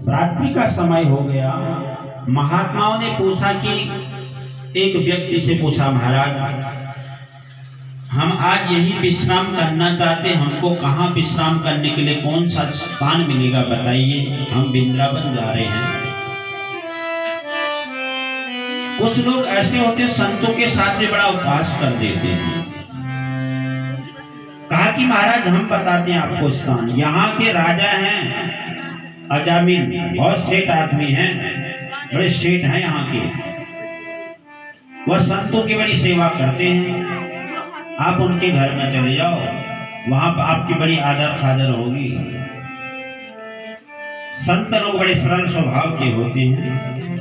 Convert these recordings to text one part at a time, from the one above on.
रात्रि का समय हो गया। महात्माओं ने पूछा कि एक व्यक्ति से पूछा, महाराज हम आज यही विश्राम करना चाहते, हमको कहाँ विश्राम करने के लिए कौन सा स्थान मिलेगा बताइए, हम वृंदावन जा रहे हैं। कुछ लोग ऐसे होते संतों के साथ में बड़ा उपवास कर देते हैं। कहा कि महाराज हम बताते हैं आपको स्थान, यहाँ के राजा हैं अजामिल, बहुत सेठ आदमी हैं, बड़े सेठ हैं यहाँ के, वह संतों की बड़ी सेवा करते हैं। आप उनके घर में चले जाओ, वहां पर आपकी बड़ी आदर खादर होगी। संत लोग बड़े सरल स्वभाव के होते हैं।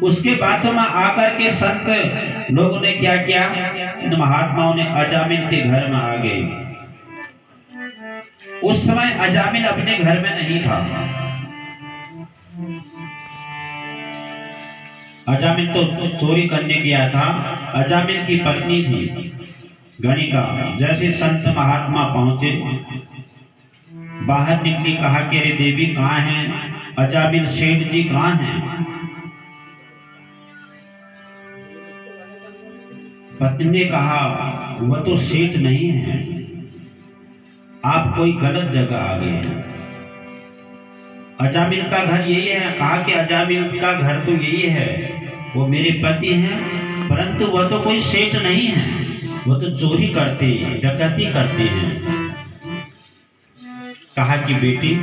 उसके बाद में आकर के संत लोगों ने क्या किया, इन महात्माओं ने अजामिल के घर में आ गए। उस समय अजामिल अपने घर में नहीं था। अजामिल तो चोरी करने गया था। अजामिल की पत्नी थी गणिका। जैसे संत महात्मा पहुंचे, बाहर निकली, कहा कि अरे देवी कहाँ हैं, अजामिल सेठ जी कहाँ हैं। पत्नी ने कहा वह तो सेठ नहीं है, आप कोई गलत जगह आ गए हैं। अजामिल का घर यही है। कहा कि अजामिल का घर तो यही है, वो मेरे पति हैं, परंतु वह तो कोई सेठ नहीं है, वो तो चोरी करते, डकैती करते हैं। कहा कि बेटी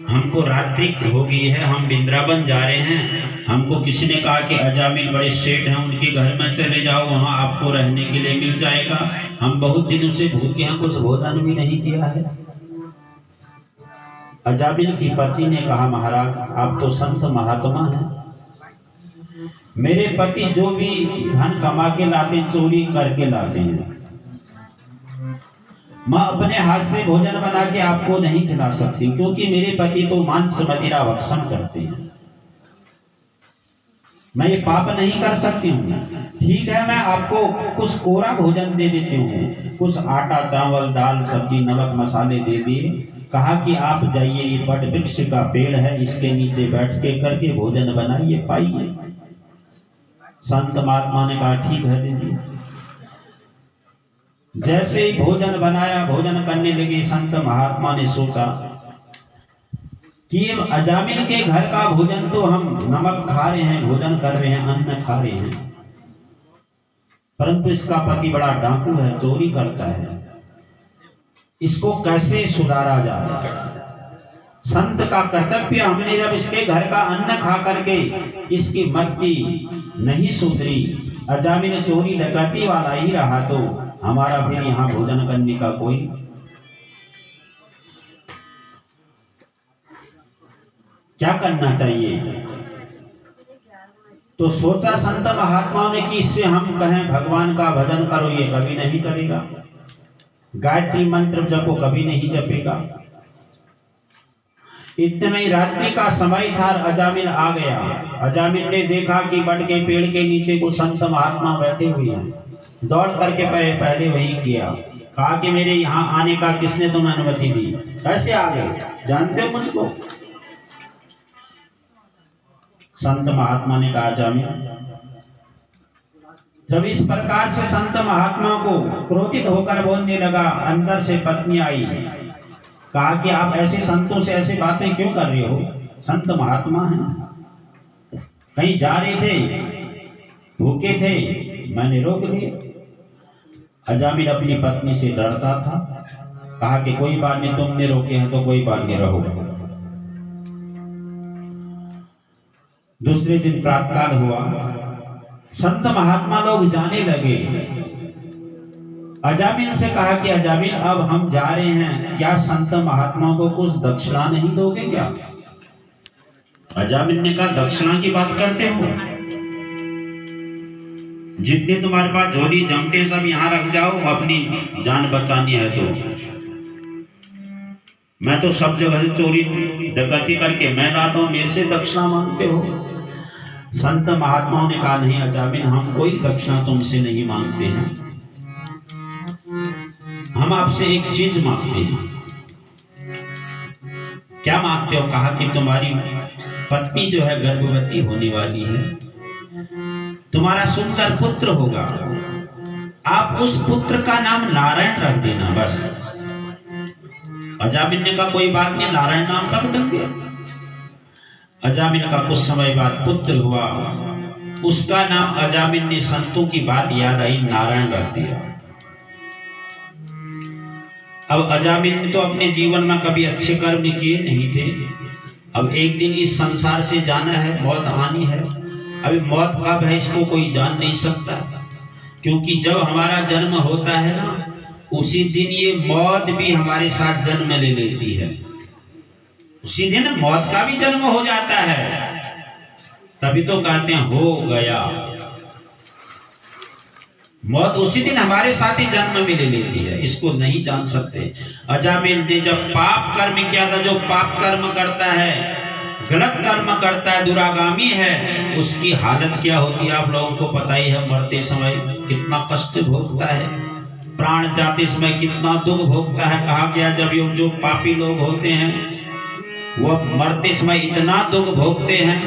हमको रात्रि हो गई है, हम वृंदावन जा रहे हैं, हमको किसी ने कहा कि अजामिल बड़े सेठ हैं, उनके घर में चले जाओ, वहां आपको रहने के लिए मिल जाएगा। हम बहुत दिनों से भूखे हैं, कुछ भोजन भी नहीं किया है। अजामिल की पति ने कहा महाराज आप तो संत महात्मा हैं, मेरे पति जो भी धन कमा के लाते चोरी करके लाते हैं, मैं अपने हाथ से भोजन बना के आपको नहीं खिला सकती, क्योंकि मेरे पति तो मांस मदिरा भक्षण करते हैं, मैं ये पाप नहीं कर सकती हूँ। ठीक है, मैं आपको कुछ कोरा भोजन दे देती हूँ, कुछ आटा चावल दाल सब्जी नमक मसाले दे दिए। कहा कि आप जाइए, ये बट वृक्ष का पेड़ है, इसके नीचे बैठ के करके भोजन बनाइए पाइए। संत महात्मा ने कहा ठीक है दीदी। जैसे ही भोजन बनाया, भोजन करने लगे, संत महात्मा ने सोचा कि अजामिल के घर का भोजन तो हम नमक खा रहे हैं, भोजन कर रहे हैं, अन्न खा रहे हैं, परंतु इसका पति बड़ा डाकू है, चोरी करता है, इसको कैसे सुधारा जाए। संत का कर्तव्य, हमने जब इसके घर का अन्न खा करके इसकी मति नहीं सुधरी, अजामिल चोरी डकैती वाला ही रहा, तो हमारा फिर यहाँ भोजन करने का कोई क्या करना चाहिए। तो सोचा संत महात्माओं ने कि इससे हम कहें भगवान का भजन करो, ये कभी नहीं करेगा, गायत्री मंत्र जपो कभी नहीं जपेगा। इतने में रात्रि का समय था, अजामिल आ गया। अजामिल ने देखा कि बट के पेड़ के नीचे कुछ संत महात्मा बैठे हुए हैं, दौड़ करके पहले वही किया। कहा कि मेरे यहाँ आने का किसने तुम्हें अनुमति दी, कैसे आ गए, जानते हो मुझको। संत महात्मा ने कहा अजामिल, जब इस प्रकार से संत महात्मा को क्रोधित होकर बोलने लगा, अंदर से पत्नी आई। कहा कि आप ऐसे संतों से ऐसी बातें क्यों कर रहे हो, संत महात्मा हैं, कहीं जा रहे थे, भूखे थे, मैंने रोक दिया। अजामिल अपनी पत्नी से डरता था। कहा कि कोई बात नहीं, तुमने रोके हैं तो कोई बात नहीं, रहो। दूसरे दिन प्रातःकाल हुआ, संत महात्मा लोग जाने लगे। अजामिल से कहा कि अजामिल अब हम जा रहे हैं, क्या संत महात्माओं को कुछ दक्षिणा नहीं दोगे क्या। अजामिल ने कहा दक्षिणा की बात करते हो, जितने तुम्हारे पास झोली जमते सब यहाँ रख जाओ, अपनी जान बचानी है तो। मैं तो सब जगह से चोरी डकैती करके मैं लाता हूँ, मेरे से दक्षिणा मांगते हो। संत महात्माओं ने कहा नहीं अजामिल, हम कोई दक्षिणा तुमसे नहीं मांगते हैं, हम आपसे एक चीज मांगते हैं। क्या मांगते मानते हो, कहा कि तुम्हारी पत्नी जो है गर्भवती होने वाली है, तुम्हारा सुंदर पुत्र होगा, आप उस पुत्र का नाम नारायण रख देना। बस अजामिल ने कहा कोई बात नहीं, नारायण नाम रख देंगे। अजामिल का कुछ समय बाद पुत्र हुआ, उसका नाम अजामिल ने, संतों की बात याद आई, नारायण रख दिया। अब अजामिल ने तो अपने जीवन में कभी अच्छे कर्म किए नहीं थे। अब एक दिन इस संसार से जाना है, मौत आनी है। अभी मौत कब है इसको कोई जान नहीं सकता, क्योंकि जब हमारा जन्म होता है ना, उसी दिन ये मौत भी हमारे साथ जन्म ले लेती है। उसी दिन मौत का भी जन्म हो जाता है। तभी तो कहते हैं हो गया, मौत उसी दिन हमारे साथ ही जन्म में ले लेती है, इसको नहीं जान सकते। अजामिल ने जब पाप कर्म किया था, जो पाप कर्म करता है, गलत कर्म करता है, दुरागामी है, उसकी हालत क्या होती है आप लोगों को पता ही है। मरते समय कितना कष्ट भोगता है, प्राण जाते समय कितना दुख भोगता है। कहा गया जब ये जो पापी लोग होते हैं वो मरते समय इतना दुख भोगते हैं,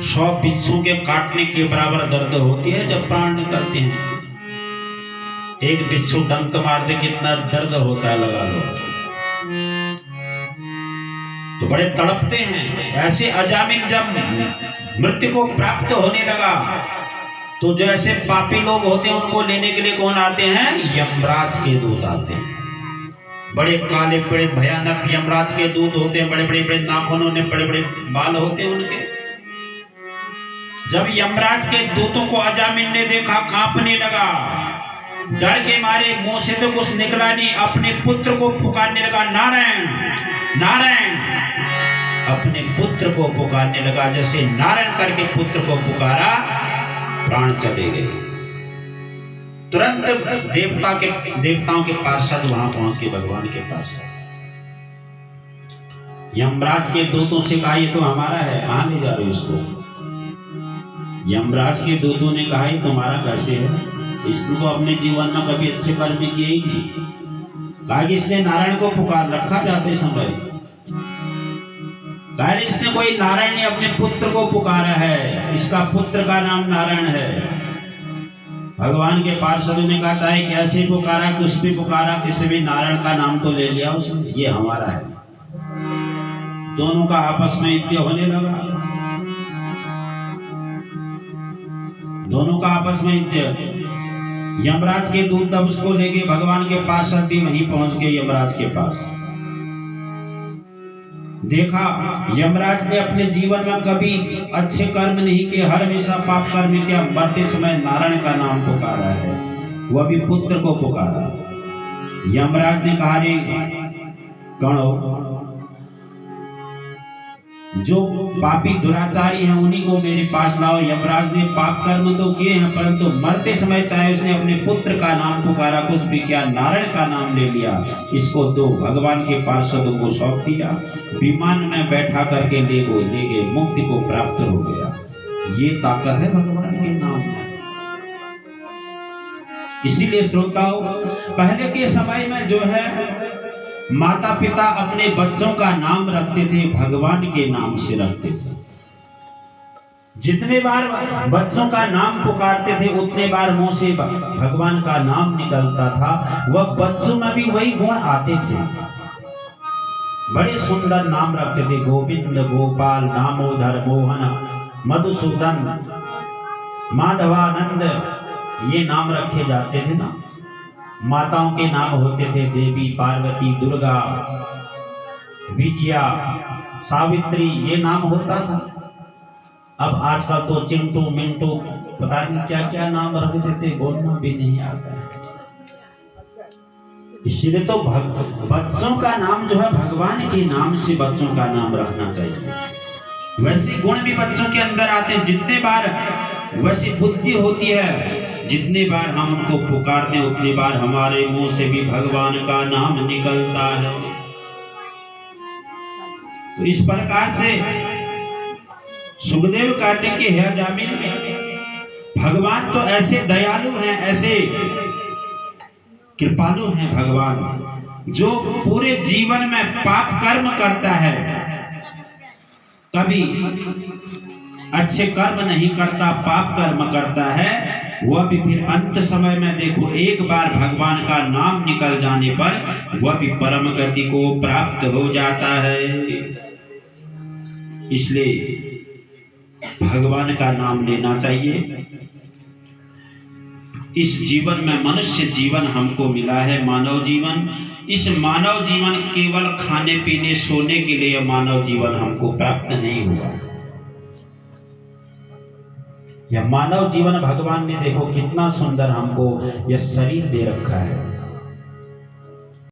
100 बिच्छू के काटने के बराबर दर्द होती है जब प्राण निकलते हैं। एक बिच्छू डंक मार दे कितना दर्द होता है, लगा लो, तो बड़े तड़पते हैं। ऐसे अजामिल जब मृत्यु को प्राप्त होने लगा, तो जो ऐसे पापी लोग होते हैं उनको लेने के लिए कौन आते हैं? यमराज के दूत आते हैं। बड़े काले बड़े भयानक यमराज के दूत होते हैं, बड़े बड़े नाखूनों ने, बड़े बड़े बाल होते हैं उनके। जब यमराज के दूतों को अजामिल ने देखा, कांपने लगा, डर के मारे मुंह से तो कुछ निकला नहीं, अपने पुत्र को पुकारने लगा, नारायण नारायण, अपने पुत्र को पुकारने लगा। जैसे नारायण करके पुत्र को पुकारा, प्राण चले गए। तुरंत देवताओं के पार्षद वहां पहुंच के भगवान के पास यमराज के दूतों से कहा ये तो हमारा है, कहां ले जा रहे हो इसको? यमराज के दूतों ने कहा ये तुम्हारा कैसे है? इसने तो अपने जीवन में कभी अच्छे कर्म किए ही नहीं। कहा कि इसने नारायण को पुकार रखा जाते समय, कहा इसने कोई नारायण ने अपने पुत्र को पुकारा है, इसका पुत्र का नाम नारायण है। भगवान के पार्षदों ने कहा चाहे कैसे पुकारा, कुछ भी पुकारा, किसी भी नारायण का नाम तो ले लिया उसने, ये हमारा है। दोनों का आपस में युद्ध होने लगा, दोनों का आपस में युद्ध। यमराज के दूत तब उसको ले गए, भगवान के पार्षद भी वहीं पहुंच गए यमराज के पास। देखा यमराज ने अपने जीवन में कभी अच्छे कर्म नहीं किए, हर हमेशा पाप कर्म किया, मरते समय नारायण का नाम पुकारा है, वह भी पुत्र को पुकारा। यमराज ने कहा रे गणो, जो पापी दुराचारी हैं उन्हीं को मेरे पास लाओ। यमराज ने पाप कर्म तो किए हैं, परंतु मरते समय चाहे उसने अपने पुत्र का नाम पुकारा, कुछ भी किया, नारायण का नाम ले लिया, इसको दो। भगवान के पार्षदों को सौंप दिया, विमान में बैठा करके ले गए, मुक्ति को प्राप्त हो गया। ये ताकत है भगवान के नाम में। इसीलिए श्रोताओं, पहले के समय में जो है माता पिता अपने बच्चों का नाम रखते थे, भगवान के नाम से रखते थे। जितने बार बच्चों का नाम पुकारते थे उतने बार मुंह से भगवान का नाम निकलता था, वह बच्चों में भी वही गुण आते थे। बड़े सुंदर नाम रखते थे, गोविंद, गोपाल, दामोदर, मोहन, मधुसूदन, माधवानंद, ये नाम रखे जाते थे ना। माताओं के नाम होते थे देवी, पार्वती, दुर्गा, विजया, सावित्री, ये नाम होता था। अब आजकल तो चिंटू, मिंटू, पता नहीं क्या क्या नाम रख देते, बोलना भी नहीं आता है। इसलिए तो बच्चों का नाम जो है भगवान के नाम से बच्चों का नाम रखना चाहिए। वैसे गुण भी बच्चों के अंदर आते हैं, जितने बार वैसी बुद्धि होती है, जितने बार हम उनको पुकारते हैं उतनी बार हमारे मुंह से भी भगवान का नाम निकलता है। तो इस प्रकार से सुखदेव कहते हैं कि हे अजामिल, भगवान तो ऐसे दयालु हैं, ऐसे कृपालु हैं भगवान, जो पूरे जीवन में पाप कर्म करता है, कभी अच्छे कर्म नहीं करता, पाप कर्म करता है, वह भी फिर अंत समय में देखो एक बार भगवान का नाम निकल जाने पर वह भी परम गति को प्राप्त हो जाता है। इसलिए भगवान का नाम लेना चाहिए। इस जीवन में मनुष्य जीवन हमको मिला है, मानव जीवन। इस मानव जीवन केवल खाने पीने सोने के लिए मानव जीवन हमको प्राप्त नहीं हुआ। यह मानव जीवन भगवान ने देखो कितना सुंदर हमको यह शरीर दे रखा है।